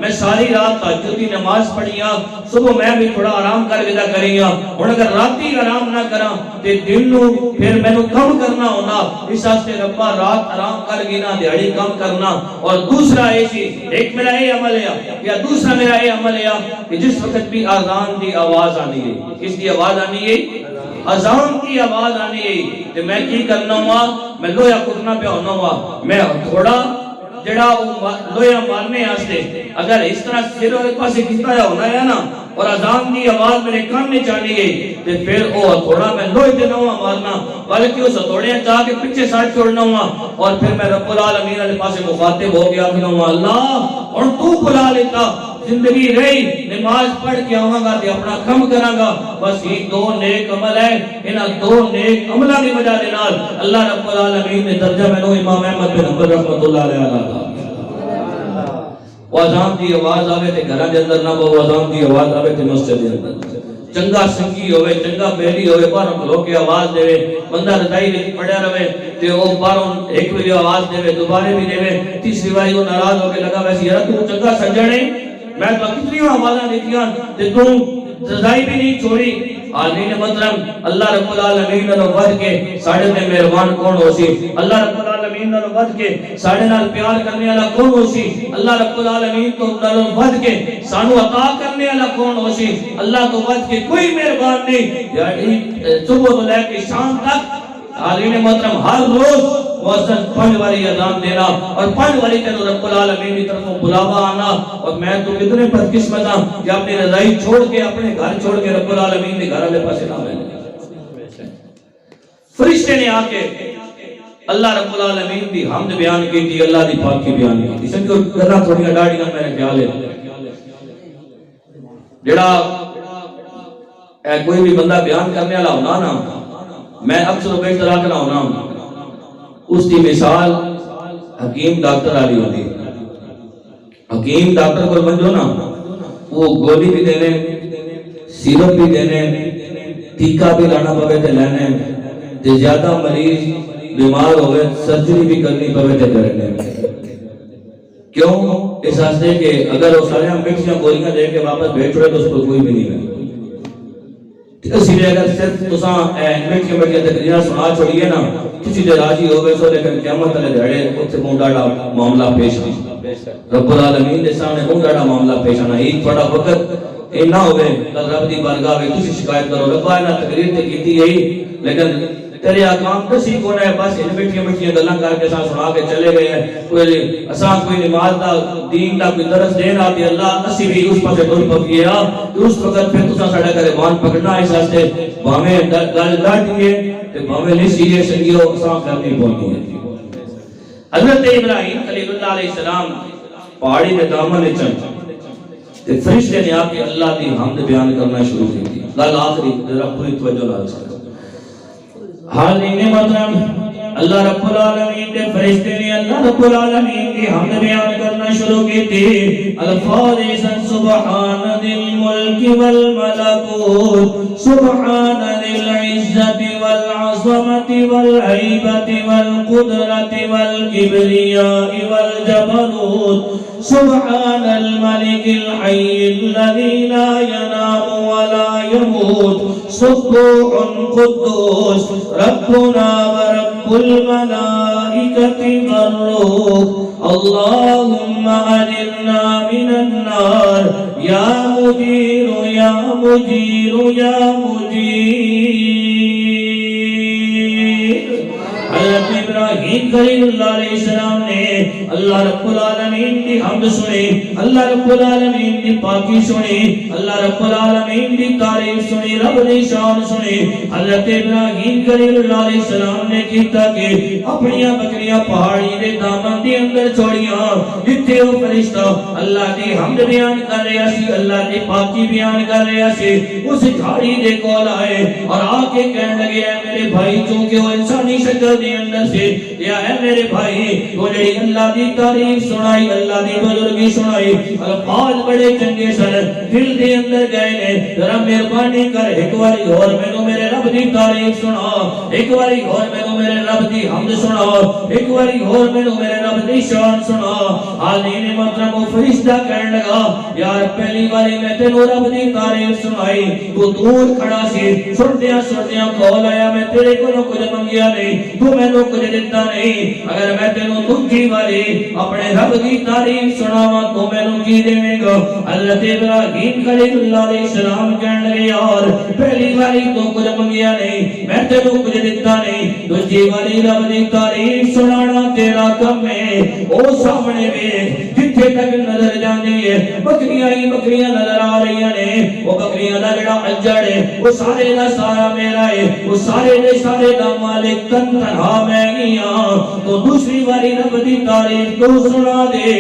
Speaker 1: میں ساری رات تہجد دی نماز پڑھیا صبح میں بھی تھوڑا آرام کر کے کریا ہن اگر راتی آرام نہ کراں تے دن نو پھر مینوں کم کرنا ہونا اس واسطے ربا رات آرام کر گینا دیہڑی کم کرنا. اور دوسرا ایک میرا یہ عمل ہے یا دوسرا میرا یہ عمل ہے کہ جس وقت بھی اذان دی آواز آنی ہے کس دی آواز آنی ہے اذان کی آواز آنی ہے تے میں کی کرنا ہوا میں لوہا کٹنا پہ ہونا ہوا میں تھوڑا جڑا لوہا مارنے واسطے اگر اس طرح سر والے پاسے کیتا ہونا ہے نا اور اذان دی آواز میرے کان میں چلی گئی تے پھر او تھوڑا میں لوہے تے نہ مارنا بلکہ اس ہتھوڑے چا کے پیچھے سائڈ چھوڑنا ہوا اور پھر میں رب العالمین والے پاسے مخاطب ہو گیا کہ اللہ اور تو بلا لیتا زندگی رہی نماز پڑھ کے آواں گا تے اپنا کم کراں گا بس یہ دو نیک عمل ہے انہاں دو نیک عملاں دی وجہ دے نال اللہ رب العالمین نے درجہ مینوں امام احمد بن حنبل رحمۃ اللہ علیہ عطا اذان دی آواز آوے تے گھراں دے اندر نہ وہ اذان دی آواز آوے تے مسجد دے اندر چنگا سنگی ہوئے چنگا بیلی ہوئے باہر کھلو کے آواز دے بندہ رضائی وچ پڑھیا رہے تے او باہروں ایک واری آواز دے دوبارے بھی دے تیسری واری وہ ناراض ہو کے لگا ویسے یار تو چنگا سجن ہے میں تو کتنی آوازاں دیتیاں تے تو رضائی بھی نہیں چھوڑی. عالمین محترم اللہ رب العالمین نال ود کے ساڈے تے مہربان کون ہو سی اللہ رب العالمین نال ود کے ساڈے نال پیار کرنے والا کون ہو سی اللہ رب العالمین تو نال ود کے سانو عطا کرنے والا کون ہو سی اللہ تو ود کے کوئی مہربان نہیں. یعنی صبح تو لے کے شام تک عالمین محترم ہر روز مؤذن 5 باری اذان دینا اور 5 باری تینوں رب العالمین کی طرفوں بلاوا آنا اور میں تو کتنے بد قسمت ہاں کہ اپنی رضائی چھوڑ کے اپنے گھر چھوڑ کے رب العالمین کے گھر والے پاسے نہ رہنا. فرشتے نے آ کے اللہ رب العالمین دی حمد بیان کی تھی اللہ دی پاکی بیان کی تھی سن کو گلا تھوڑی ڈاڑی نہ میرے خیال ہے جڑا کوئی بھی بندہ بیان کرنے والا ہونا نا میں اکثر و بیشتر آکھنا ہونا اس کی مثال حکیم ڈاکٹر والی ہوتی ہے. حکیم ڈاکٹر کو بنجو نا وہ گولی بھی دینے سیرپ بھی دینے ٹیکا بھی لانا پوے تے لینے تے زیادہ مریض بیمار ہوئے سرجری بھی کرنی پوے تے کرنے. کیوں؟ اس واسطے کہ اگر وہ سارے مکسیاں گولیاں دے کے واپس بھیج چھوڑے تو اس کو کوئی بھی نہیں ہے. اسی لیے اگر صرف تساں مٹھیاں مٹھیاں تقریراں سنا چھوڑیے نا کسی دے راضی ہو گئے سو لیکن قیامت والے دھڑے اتنے منہ ڈاڑا معاملہ پیش آنا رب العالمین کے سامنے منہ ڈاڑا معاملہ پیش آنا ایک تھوڑا وقت یہ نہ ہوئے رب دی بارگاہ میں تسی شکایت کرو ربا نہ تقریر تے کیتی گئی لیکن تیرے احکام دسی کون ہے بس ان مٹھیاں مٹھیاں گلاں کر کے سنا کے چلے گئے ہیں کوئی اساں کوئی نماز دا دین دا کوئی درس دینا تے اللہ اسی بھی اس پاسے ٹر پئیے اس وقت پھر تساں ساڈا کرے مان پکڑنا اس واسطے بھاویں گل ڈاٹیے تے بھاویں لسیے سنگیو اساں کرنی پونی ہے. حضرت ابراہیم خلیل اللہ علیہ السلام پہاڑی دے دامن وچ تے فرشتے نے آ کے اللہ دی حمد بیان کرنا شروع کی تھی. گل آخری ذرا پوری توجہ نال سنو. حالین محترم اللہ رب العالمین کے فرشتے نے اللہ رب العالمین کی حمد بیان کرنا شروع کی تھی. الفاظ سن سبحان ذی الملک والملکوت سبحان ذی العزت والعظمت والہیبت والقدرت والکبریاء والجبروت سبحان الملک الحی الذی لا ینام ولا يموت سبوح قدوس ربنا ورب الملائکة والروح اللهم أجرنا من النار یا مجیر یا مجیر یا مجیر. حضرت ابراہیم خلیل اللہ علیہ السلام نے اللہ رب العالمین کی حمد سنی, اللہ رب العالمین کی پاکی سنی, اللہ رب العالمین کی تعریف سنی, رب کی شان سنی. حضرت ابراہیم خلیل اللہ علیہ السلام نے کیتا کہ اپنی بکریاں پہاڑی دے دامن دے اندر چھوڑیاں جتھے وہ فرشتہ اللہ کی حمد بیان کر رہا سی, اللہ کی پاکی بیان کر رہا سی, اس جھاڑی دے کول آئے اور آ کے کہنے لگے اے میرے بھائی چونکہ وہ انسانی شکل دے اندر سے یا اے میرے بھائی وہ جڑی اللہ دی تعریف سنائی, اللہ دی بزرگی سنائی, الفاظ بڑے چنگے سن, دل دے اندر گئے نے, ذرا مہربانی کر ایک باری اور مینوں میرے رب دی تعریف سنا, ایک باری اور مینوں میرے رب دی حمد سنا, ایک باری اور مینوں میرے رب دی شان سنا. حالین محترم وہ فرشتہ کہنے لگا یار پہلی باری میں تینوں رب دی تعریف سنائی, تو دور کھڑا سی, سنتیاں کال آیا میں تیرے کو کچھ منگیا نہیں, تو میں نے کچھ دیتا نہیں, اگر میں تینوں دوسری باری اپنے رب کی تعریف سناواں تو میں نے کی دے گا. حضرت ابراہیم خلیل اللہ علیہ السلام کہنے لگے یار پہلی باری تو کچھ منگیا نہیں, میں تینوں کچھ دیتا نہیں, دوسری باری رب کی تعریف سنانا تیرا کم ہے. او سامنے ویکھ جتھے تک نظر جاندی ہے بکریاں ہی بکریاں نظر آ رہی نے, وہ بکریاں دا جڑا اجڑ ہے وہ سارے دا سارا میرا ہے, وہ سارے دے سارے دا مالک تنہا میں ہی ہاں. تو دوسری باری رب دی تعریف تو سنا دے,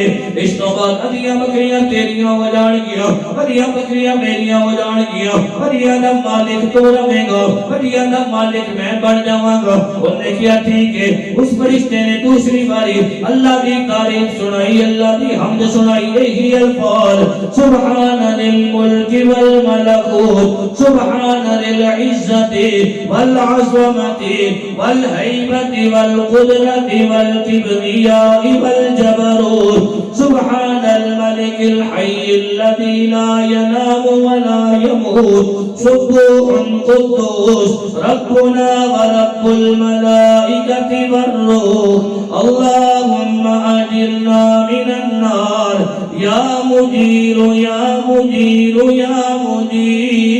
Speaker 1: اس تو بعد ادیاں بکریاں تیریاں ہو جان گیا, ادیاں بکریاں میریاں ہو جان گیا, ادیاں دا مالک تو رہے گا, ادیاں دا مالک میں بن جاواں گا. انہوں نے کیا ٹھیک ہے. اس فرشتے نے دوسری باری اللہ دی تعریف سنائی, اللہ دی حمد سنائی, یہی الفاظ سبحان ذی الملک والملکوت سبحان ذی العزت والعظمت والہیبت والقدرت والکبریاء والجبروت سبحان الملک الحی الذی لا ینام ولا يموت سبوح قدوس ربنا ورب الملائکة والروح اللهم اجرنا من النار یا مجیر یا مجیر یا مجیر.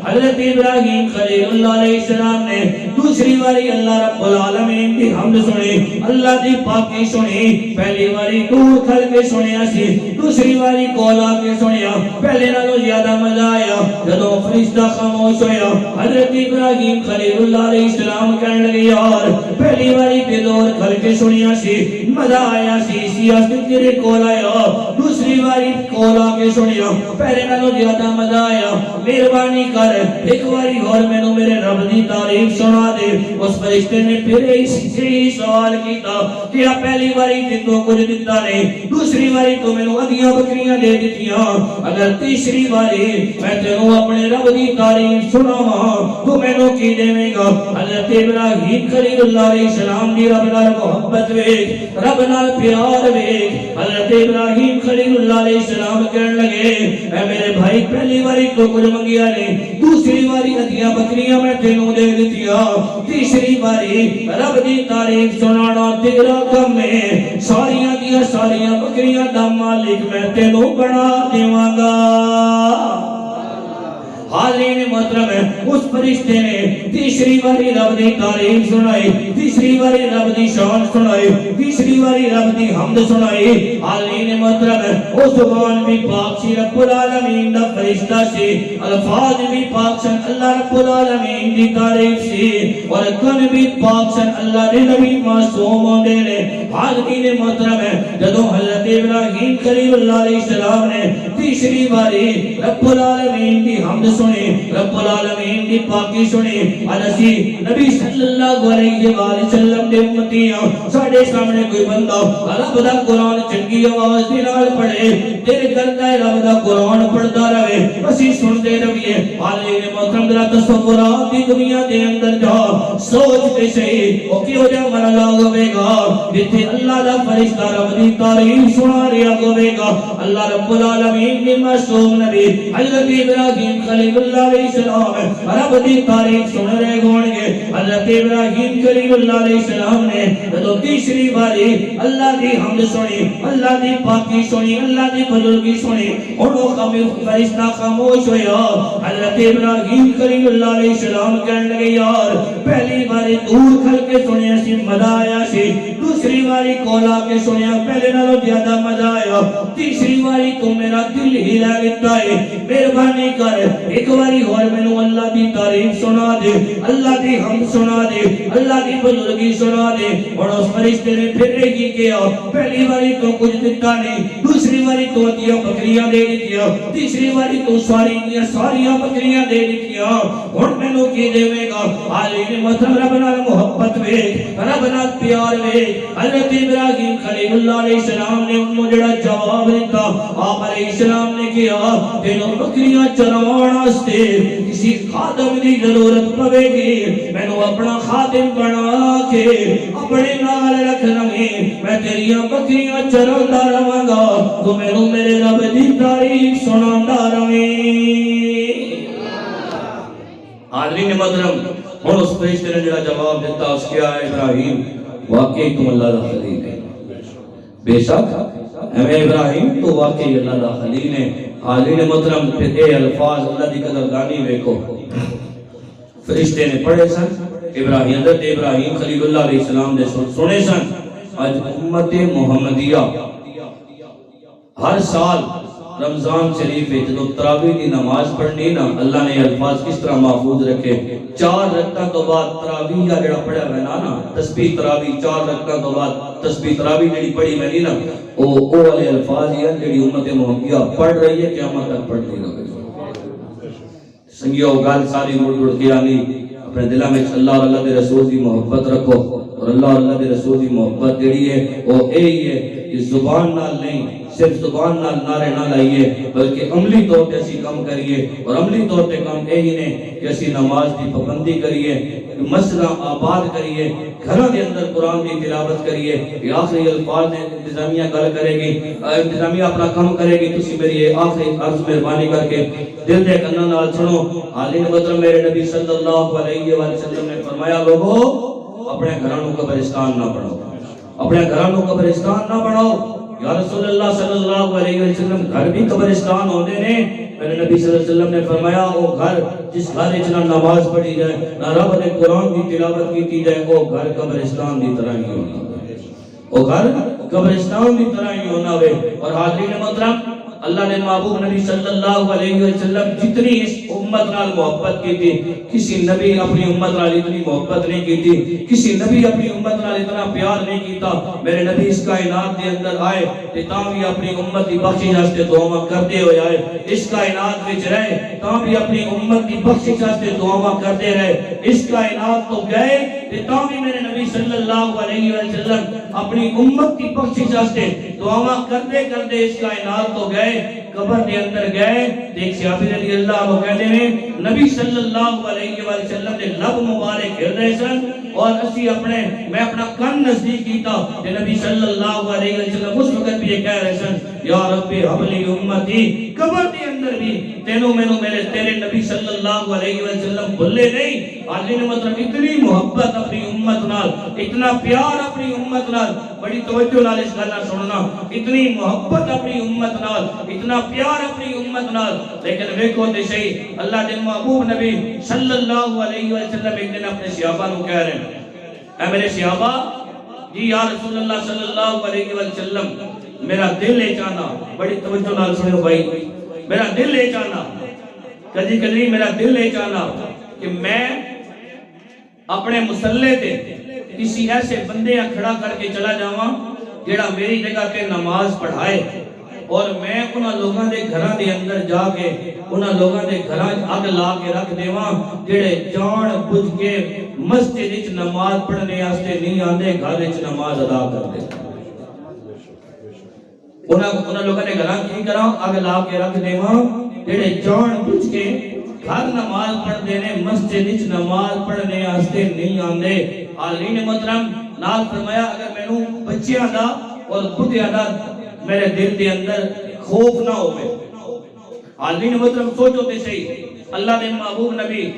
Speaker 1: حضرت ابراہیم خلیل اللہ علیہ السلام نے دوسری باری اللہ رب العالمین کی حمد سنی, اللہ دی پاکی سنی. پہلی باری دور کھل کے سنیا سی, دوسری باری کول آ کے سنیا, پہلے نالوں زیادہ مزہ آیا جدوں فرشتہ خاموش ہویا. حضرت ابراہیم خلیل اللہ علیہ السلام کہنے لگے یار پہلی باری تے دور کھل کے سنیا سی, مزہ آیا سی, سیاست تیرے کول آیا, دوسری باری کول آ کے سنیا, پہلے نالوں زیادہ مزہ آیا, مہربانی کر ایک باری اور مینوں میرے رب دی تعریف سنا دے. اس فرشتے نے پھر اسی سوال کیتا کہ پہلی باری تے تو کچھ دیتا نہیں, دوسری باری تو مینوں ادیاں بکریاں دے دتیاں, اگر تیسری باری میں تینوں اپنے رب دی تعریف سناواں تو مینوں کی دےویں گا. حضرت ابراہیم خلیل اللہ علیہ السلام دی رب نال محبت ویکھ, رب نال پیار ویکھ. حضرت ابراہیم خلیل اللہ علیہ السلام کہنے لگے اے میرے بھائی پہلی باری تو کچھ منگیا نہیں, دوسری باری ادیاں بکریاں میں تینوں دے دتیاں, تیسری باری رب دی تعریف سنانا تیرا کم ہے, ساریاں دیاں ساریاں بکریاں دا مالک میں تینوں بنا دیواں گا. حالین محترم ہے اس فرشتے نے تیسری باری رب دی تعریف سنائی, تیسری باری رب دی شان سنائی, تیسری باری رب دی حمد سنائی. حالین محترم ہے اس زبان بھی پاک سی, رب العالمین دا فرشتہ سی, الفاظ بھی پاک سن, اللہ رب العالمین دی تعریف سی, اور کن بھی پاک سن, اللہ دے نبی معصوم ہوندے نے. حالین محترم ہے جدوں حضرت ابراہیم خلیل اللہ علیہ السلام نے تیسری باری رب العالمین دی حمد سنے رب العالمین دی پاکی سنے اسی نبی صلی اللہ علیہ وآلہ وسلم دے امتیاں ساڑے سامنے کوئی بندہ رب دا قرآن چنگی آواز دی نال پڑھے دل کرتا ہے رب دا قرآن پڑھتا رہے اسی سن دے رویے حالین محترم درہ تصورات دی دنیا دے اندر جا سوچ دے صحیح او کیوں جا مرلا ہوئے گا جتے اللہ دا فرشتہ رب دی تعریف سنا رہا ہوئے گا اللہ رب العالمین نے معصوم نبی حضرت ابراہیم خلیل اللہ علیہ السلام رب دی تعریف سن رہے گونگے حضرت ابراہیم خلیل اللہ علیہ السلام نے تو تیسری باری اللہ دی حمد سنی اللہ دی پاکی سنی اللہ دی بزرگی سنی انہوں فرشتہ خاموش ہویا حضرت ابراہیم خلیل اللہ علیہ السلام کہنے لگے یار پہلی باری دور کھل کے سنے سی مزہ آیا سی دوسری باری کولا کے سنیا پہلے نالوں زیادہ مزہ آیا تیسری باری تو میرا دل ہی لیتا ہے مہربانی کر ایک باری اور مینوں اللہ دی تعریف سنا دے اللہ دی حمد سنا دے اللہ دی بزرگی سنا دے اور اس فرشتے نے پھر ایک کیا پہلی باری تو کچھ دیتا نہیں دوسری باری تو دیا بکریاں دے دیا تیسری باری تو ساریاں بکریاں دے دیا اور مینوں کی دے گا عالم محترم رب نال محبت ویکھ رب نال پیار ویکھ حضرت ابراہیم خلیل اللہ علیہ السلام نے انہوں جڑا جواب دیتا آپ علیہ السلام نے کیا تینوں بکریاں چراؤن واسطے کسی خادم دی ضرورت پوے گی مینوں اپنا خادم بنا کے اپنے نال رکھنا میں تیریاں بکریاں چراؤندا رہاں گا تو مینوں میرے رب دی تعریف سناوندا رہیں حاضرین محترم ہن اس فرشتے نے جڑا جواب دیتا اس کیا ہے ابراہیم واقعی تم اللہ دا خلیل ہے بے شک اے ابراہیم تو واقعی اللہ دا خلیل ہے حاضرین محترم پھر اے الفاظ اللہ دی قدردانی ویکھو فرشتے نے پڑھے سن ابراہیم حضرت ابراہیم خلیل اللہ علیہ السلام نے سنے سن آج امت محمدیہ ہر سال رمضان شریف ہے جدو تراویح دی نماز پڑھنی نا اللہ نے الفاظ کس طرح محفوظ رکھے 4 رکعتوں تو بعد تراویح کا جڑا پڑھا ہے نا تسبیح تراویح 4 رکعتوں تو بعد تسبیح تراویح جڑی پڑھی میں نہیں نا او والے الفاظ یہ جڑی امت محمدیہ پڑھ رہی ہے قیامت تک پڑھتی رہے سنگیو گل ساری مڑ مڑ کے آنی اپنے دلوں میں اللہ اور اللہ دے رسول کی محبت رکھو اور اللہ اور اللہ دے رسول کی محبت جڑی ہے وہ یہی ہے کہ زبان نال نہیں صرف زبان نال نعرے نہ لائیے بلکہ عملی طور پہ اسی کام کریے اور عملی طور پہ کام یہی نے کہ اسی نماز کی پابندی کریے مسجداں آباد کریے گھراں دے اندر قرآن کی تلاوت کریے یہ آخری الفاظ نے انتظامیہ گل کرے گی انتظامیہ اپنا کام کرے گی تسی میری یہ آخری عرض مہربانی کر کے دل دے کناں نال سنو حالین محترم میرے نبی صلی اللہ علیہ وسلم نے فرمایا لوگو اپنے گھرانوں قبرستان نہ بناؤ اپنے گھرانوں قبرستان نہ بناؤ یا رسول اللہ صلی اللہ علیہ وسلم گھر بھی قبرستان ہونے نے میرے نبی صلی اللہ علیہ وسلم نے فرمایا وہ گھر جس گھر نہ نماز پڑھی جائے نہ رب نے قرآن کی تلاوت کی جائے وہ گھر قبرستان کی طرح ہی ہونا وہ گھر قبرستان کی طرح ہی ہونا ہوئے اور حاضرین محترم اللہ نے محبوب نبی صلی اللہ علیہ وسلم جتنی اس امت نال محبت کی تھی کسی نبی اپنی امت نال اتنی محبت نہیں کی تھی کسی نبی اپنی امت نال اتنا پیار نہیں کیتا میرے نبی اس کائنات کے اندر آئے تے تاں بھی اپنی امت کی بخشش واسطے دعاواں کرتے ہوئے آئے اس کائنات وچ رہے تاں بھی اپنی امت کی بخشش واسطے دعاواں کرتے رہے اس کائنات تو گئے تے تاں بھی میرے نبی صلی اللہ علیہ وسلم اپنی امت کی بخشش واسطے دعاواں کرتے کرتے اس کائنات تو گئے قبر دے اندر گئے ایک صحابی رضی اللہ عنہ کہتے ہیں نبی صلی اللہ علیہ وسلم نے لب مبارک گر رہے سن اور اسی میں اپنا کن نزدیک کیتا کہ نبی صلی اللہ علیہ وسلم اس وقت بھی یہ کہہ رہے سن یا رب حبلی امتی قبر دے اندر بھی تینوں مینوں میرے تیرے نبی صلی اللہ علیہ وسلم بھلے نہیں عالم مطلب اتنی محبت اپنی امت نال اتنا پیار اپنی امت نال بڑی توجہ نال اس گل سننا اتنی محبت اپنی امت نال اتنا پیار اپنی امت نال لیکن ویکھو تے صحیح اللہ دے محبوب نبی صلی اللہ علیہ وسلم ایک دن اپنے صحابہ نو کہہ رہے ہیں اے میرے صحابہ جی یا رسول اللہ صلی اللہ علیہ وسلم میرا دل ہے چاہنا بڑی توجہ نال سنو بھائی میرا دل ہے چاہنا کدی کدی میرا دل ہے چاہنا کہ میں اپنے مسلح تے کسی ایسے بندے کھڑا کر کے چلا جاواں جیڑا میری جگہ پہ نماز پڑھائے اور میں انہاں لوگاں دے گھراں دے اندر جا کے انہاں لوگاں دے گھراں اگ لا کے رکھ دیواں جڑے جان بوجھ کے مسجد وچ نماز پڑھنے واسطے نہیں آندے گھر وچ نماز ادا کردے انہاں لوگاں دے گھراں کی کراں اگ لا کے رکھ دیواں جڑے جان بوجھ کے گھر نماز پڑھدے نے مسجد وچ نماز پڑھنے واسطے نہیں آندے حاضرین محترم نال فرمایا اگر مینوں بچیاں دا اور بڈھیاں دا میرے دل دے اندر خوف نہ ہوے حاضرین محترم سوچو تے صحیح اللہ دے محبوب نبی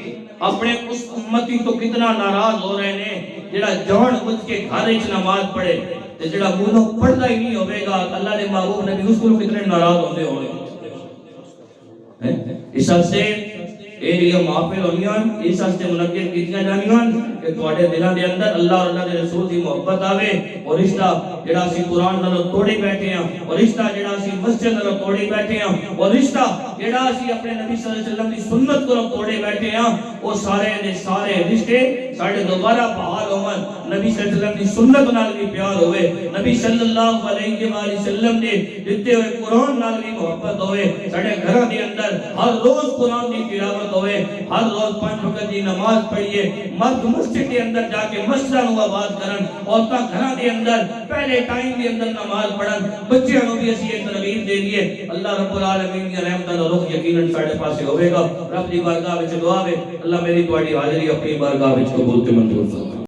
Speaker 1: اپنے اس امتی تو کتنا ناراض ہو رہے نے جڑا جان بوجھ کے گھر وچ نماز پڑھے تے جڑا منہوں پڑھدا ہی نہیں ہوے گا اللہ دے محبوب نبی اس کو کتنے ناراض ہوندے ہون گے اس واسطے اے لیے محفل ہونیاں اس واسطے منعقد کیتیاں جانیاں کہ تواڈے دلاں دے اندر اللہ اور اللہ دے رسول دی محبت آوے اور رشتہ جڑا اسی قرآن نال توڑی بیٹھے ہیں اور رشتہ جڑا اسی مسجد نال توڑی بیٹھے ہیں اور رشتہ جڑا اسی اپنے نبی صلی اللہ علیہ وسلم دی سنت کو توڑے بیٹھے ہیں وہ سارے دے سارے رشتے ساڈے دوبارہ بحال ہون نبی صلی اللہ علیہ وسلم دی سنت نال بھی پیار ہوئے نبی صلی اللہ علیہ وآلہ وسلم دے دتے ہوئے قرآن نال بھی محبت ہوئے ساڈے گھراں دے اندر ہر روز قرآن دی تلاوت ہوئے ہر روز 5 وقت دی نماز پڑھیے مرد مسجد کے اندر جا کے مسجداں نو آباد کرن عورتاں گھراں دے اندر پہلے ٹائم دے اندر نماز پڑھن بچیاں نو بھی اسی ایک ترغیب دے دیے اللہ رب العالمین دی رحمت دا رخ یقیناً ساڈے پاسے ہوے گا رب دی بارگاہ وچ دعا ہے اللہ میری تواڈی حاضری اپنی بارگاہ وچ قبول تے منظور فرمائے